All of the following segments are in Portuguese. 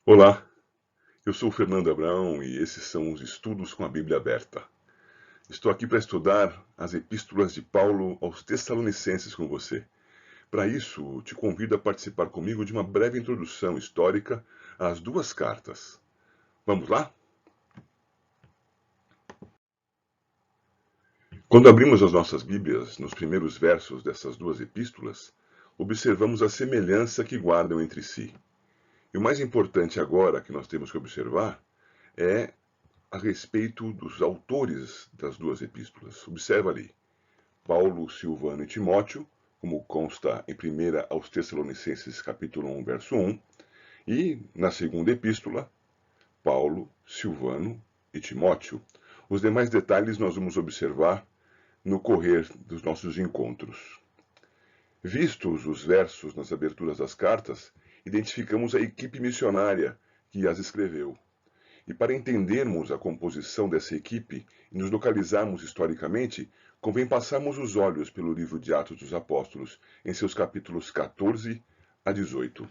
Olá, eu sou o Fernando Abrão e esses são os estudos com a Bíblia aberta. Estou aqui para estudar as epístolas de Paulo aos Tessalonicenses com você. Para isso, te convido a participar comigo de uma breve introdução histórica às duas cartas. Vamos lá? Quando abrimos as nossas Bíblias, nos primeiros versos dessas duas epístolas, observamos a semelhança que guardam entre si. E o mais importante agora que nós temos que observar é a respeito dos autores das duas epístolas. Observa ali, Paulo, Silvano e Timóteo, como consta em 1 aos Tessalonicenses capítulo 1, verso 1, e na segunda epístola, Paulo, Silvano e Timóteo. Os demais detalhes nós vamos observar no correr dos nossos encontros. Vistos os versos nas aberturas das cartas, identificamos a equipe missionária que as escreveu. E para entendermos a composição dessa equipe e nos localizarmos historicamente, convém passarmos os olhos pelo livro de Atos dos Apóstolos, em seus capítulos 14 a 18.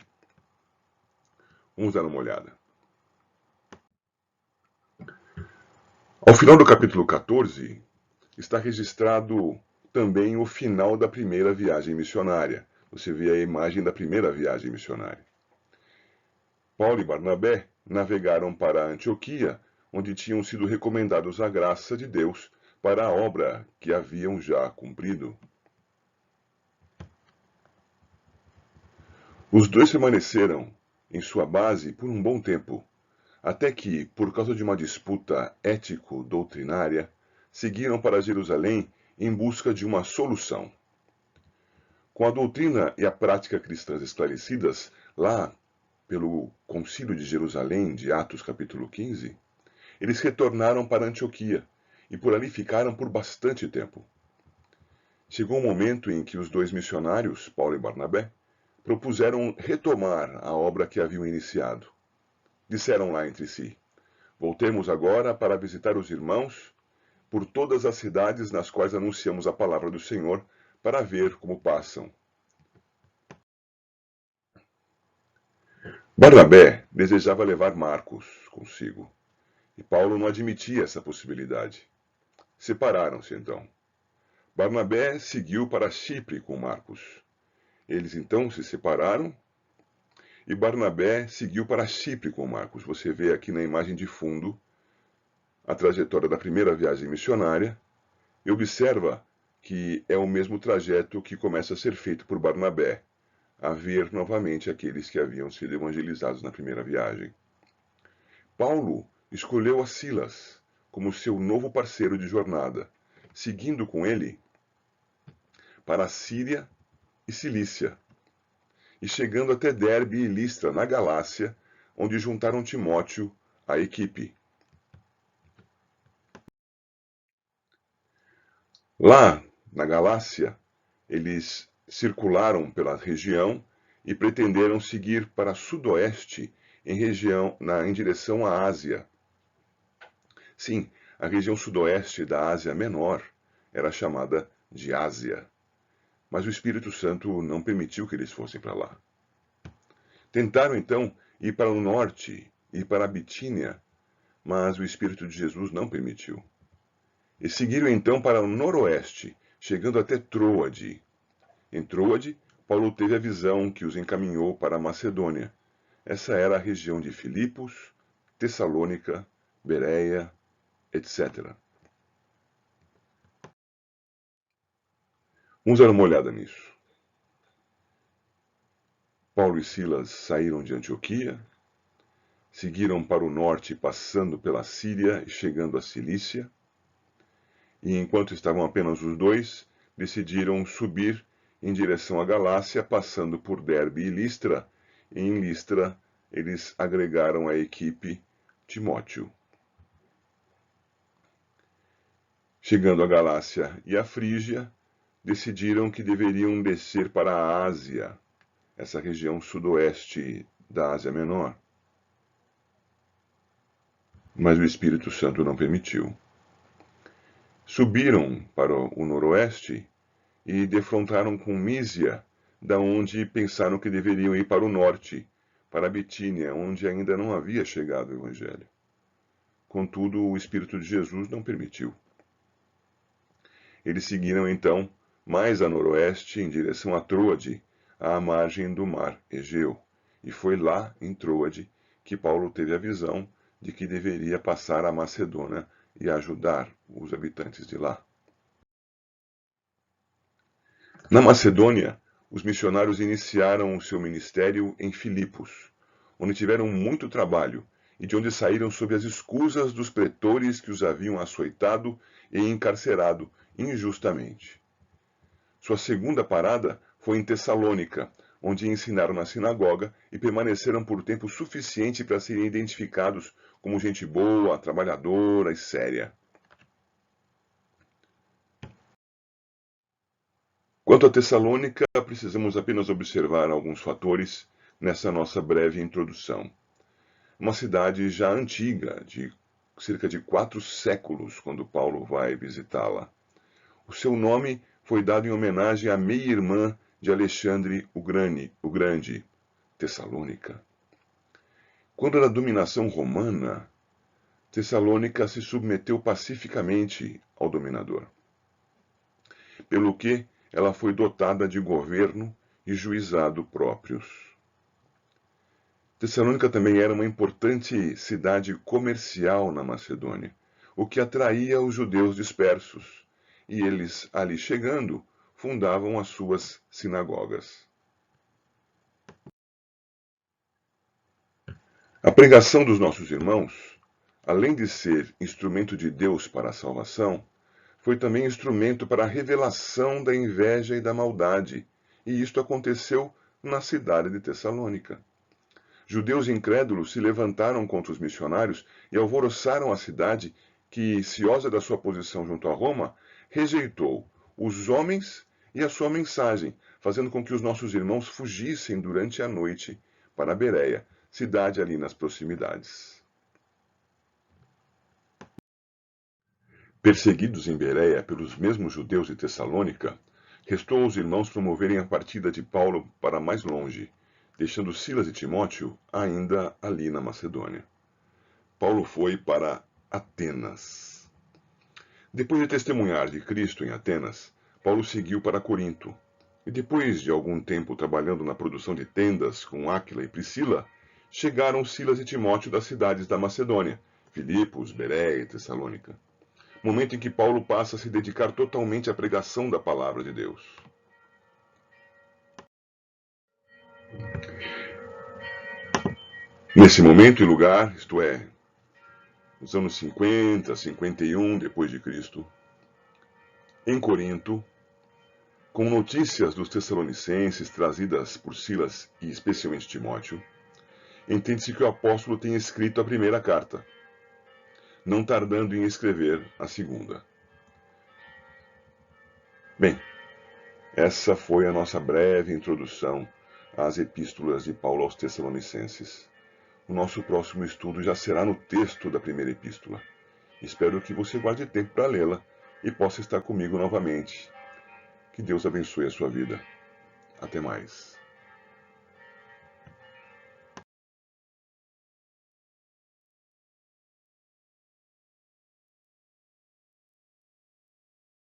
Vamos dar uma olhada. Ao final do capítulo 14, está registrado também o final da primeira viagem missionária. Você vê a imagem da primeira viagem missionária. Paulo e Barnabé navegaram para Antioquia, onde tinham sido recomendados à graça de Deus para a obra que haviam já cumprido. Os dois permaneceram em sua base por um bom tempo, até que, por causa de uma disputa ético-doutrinária, seguiram para Jerusalém em busca de uma solução. Com a doutrina e a prática cristãs esclarecidas lá pelo Concílio de Jerusalém de Atos capítulo 15, eles retornaram para Antioquia e por ali ficaram por bastante tempo. Chegou um momento em que os dois missionários, Paulo e Barnabé, propuseram retomar a obra que haviam iniciado. Disseram lá entre si: voltemos agora para visitar os irmãos por todas as cidades nas quais anunciamos a palavra do Senhor, para ver como passam. Barnabé desejava levar Marcos consigo, e Paulo não admitia essa possibilidade. Separaram-se então. Barnabé seguiu para Chipre com Marcos. Eles então se separaram e Barnabé seguiu para Chipre com Marcos. Você vê aqui na imagem de fundo a trajetória da primeira viagem missionária e observa que é o mesmo trajeto que começa a ser feito por Barnabé, a ver novamente aqueles que haviam sido evangelizados na primeira viagem. Paulo escolheu a Silas como seu novo parceiro de jornada, seguindo com ele para a Síria e Cilícia, e chegando até Derbe e Listra, na Galácia, onde juntaram Timóteo à equipe. Lá, na Galácia, eles circularam pela região e pretenderam seguir para sudoeste em direção à Ásia. Sim, a região sudoeste da Ásia Menor era chamada de Ásia, mas o Espírito Santo não permitiu que eles fossem para lá. Tentaram então ir para o norte e para a Bitínia, mas o Espírito de Jesus não permitiu. E seguiram então para o noroeste, chegando até Troade. Em Troade, Paulo teve a visão que os encaminhou para a Macedônia. Essa era a região de Filipos, Tessalônica, Bereia, etc. Vamos dar uma olhada nisso. Paulo e Silas saíram de Antioquia, seguiram para o norte, passando pela Síria e chegando à Cilícia. E enquanto estavam apenas os dois, decidiram subir em direção à Galácia, passando por Derbe e Listra. E em Listra, eles agregaram à equipe Timóteo. Chegando à Galácia e à Frígia, decidiram que deveriam descer para a Ásia, essa região sudoeste da Ásia Menor. Mas o Espírito Santo não permitiu. Subiram para o noroeste e defrontaram com Mísia, da onde pensaram que deveriam ir para o norte, para a Bitínia, onde ainda não havia chegado o Evangelho. Contudo, o Espírito de Jesus não permitiu. Eles seguiram então mais a noroeste em direção a Troade, à margem do mar Egeu, e foi lá, em Troade, que Paulo teve a visão de que deveria passar a Macedônia e ajudar os habitantes de lá. Na Macedônia, os missionários iniciaram o seu ministério em Filipos, onde tiveram muito trabalho e de onde saíram sob as escusas dos pretores que os haviam açoitado e encarcerado injustamente. Sua segunda parada foi em Tessalônica, onde ensinaram na sinagoga e permaneceram por tempo suficiente para serem identificados como gente boa, trabalhadora e séria. Quanto a Tessalônica, precisamos apenas observar alguns fatores nessa nossa breve introdução. Uma cidade já antiga, de cerca de 4 séculos, quando Paulo vai visitá-la. O seu nome foi dado em homenagem à meia-irmã de Alexandre o Grande, Tessalônica. Quando era dominação romana, Tessalônica se submeteu pacificamente ao dominador, pelo que ela foi dotada de governo e juizado próprios. Tessalônica também era uma importante cidade comercial na Macedônia, o que atraía os judeus dispersos, e eles, ali chegando, fundavam as suas sinagogas. A pregação dos nossos irmãos, além de ser instrumento de Deus para a salvação, foi também instrumento para a revelação da inveja e da maldade, e isto aconteceu na cidade de Tessalônica. Judeus incrédulos se levantaram contra os missionários e alvoroçaram a cidade, que, ciosa da sua posição junto a Roma, rejeitou os homens e a sua mensagem, fazendo com que os nossos irmãos fugissem durante a noite para Bereia, cidade ali nas proximidades. Perseguidos em Bereia pelos mesmos judeus de Tessalônica, restou aos irmãos promoverem a partida de Paulo para mais longe, deixando Silas e Timóteo ainda ali na Macedônia. Paulo foi para Atenas. Depois de testemunhar de Cristo em Atenas, Paulo seguiu para Corinto, e depois de algum tempo trabalhando na produção de tendas com Áquila e Priscila, chegaram Silas e Timóteo das cidades da Macedônia, Filipos, Bereia e Tessalônica. Momento em que Paulo passa a se dedicar totalmente à pregação da palavra de Deus. Nesse momento e lugar, isto é, nos anos 50, 51 depois de Cristo, em Corinto, com notícias dos tessalonicenses trazidas por Silas e especialmente Timóteo, entende-se que o apóstolo tem escrito a primeira carta, não tardando em escrever a segunda. Bem, essa foi a nossa breve introdução às epístolas de Paulo aos Tessalonicenses. O nosso próximo estudo já será no texto da primeira epístola. Espero que você guarde tempo para lê-la e possa estar comigo novamente. Que Deus abençoe a sua vida. Até mais.